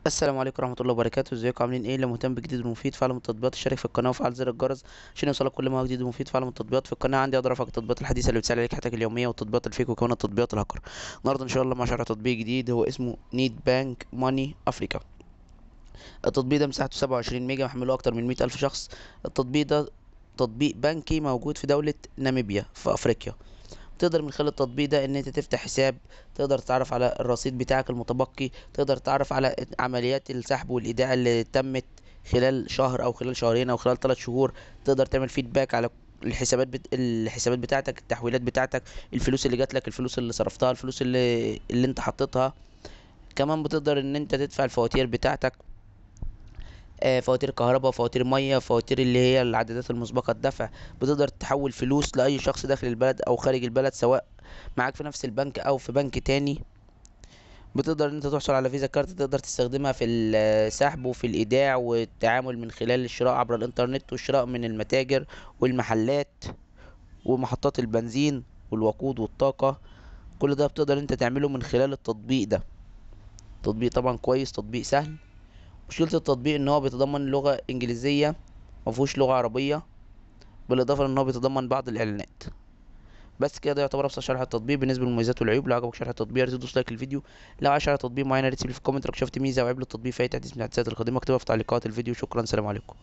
السلام عليكم ورحمة الله وبركاته. ازيكم عاملين ايه؟ اللي مهتم بجديد ومفيد فعل من التطبيقات اشترك في القناة وفعل زر الجرس عشان يوصلك كل ما هو جديد ومفيد. فعل من التطبيقات في القناة عندي اقدر افك التطبيقات الحديثة اللي بتسهل عليك حياتك اليومية والتطبيقات الفيك وكمان التطبيقات الهاكر. النهارده ان شاء الله مع شرح تطبيق جديد هو اسمه نيد بانك ماني افريكا. التطبيق ده مساحته 27 ميجا، محمله اكتر من 100 الف شخص. التطبيق ده تطبيق بنكي موجود في دولة ناميبيا في افريقيا. تقدر من خلال التطبيق ده ان انت تفتح حساب، تقدر تتعرف على الرصيد بتاعك المتبقي، تقدر تتعرف على عمليات السحب والايداع اللي تمت خلال شهر او خلال شهرين او خلال 3 شهور. تقدر تعمل فيدباك على الحسابات بتاعتك، التحويلات بتاعتك، الفلوس اللي جات لك، الفلوس اللي صرفتها، الفلوس اللي انت حطيتها. كمان بتقدر ان انت تدفع الفواتير بتاعتك، فواتير كهرباء، فواتير ميه، فواتير اللي هي العدادات المسبقة الدفع. بتقدر تحول فلوس لأي شخص داخل البلد أو خارج البلد، سواء معاك في نفس البنك أو في بنك تاني. بتقدر ان انت تحصل على فيزا كارت تقدر تستخدمها في السحب وفي الإيداع والتعامل من خلال الشراء عبر الإنترنت والشراء من المتاجر والمحلات ومحطات البنزين والوقود والطاقة. كل ده بتقدر انت تعمله من خلال التطبيق ده. تطبيق طبعا كويس، تطبيق سهل. مشكلة التطبيق ان هو بيتضمن لغة انجليزية، مفهوش لغة عربية، بالاضافة لان هو بيتضمن بعض الاعلانات. بس كده ده يعتبر ابسط شرح التطبيق بالنسبه للمميزات والعيوب. لو عجبك شرح التطبيق يا ريت تدوس لايك للفيديو. لو عايز شرح تطبيق معين يا ريت تسيب لي في الكومنت لو شفت ميزه او عيب للتطبيق في اي تحديث من التحديثات القادمه اكتبها في تعليقات الفيديو. شكرا، سلام عليكم.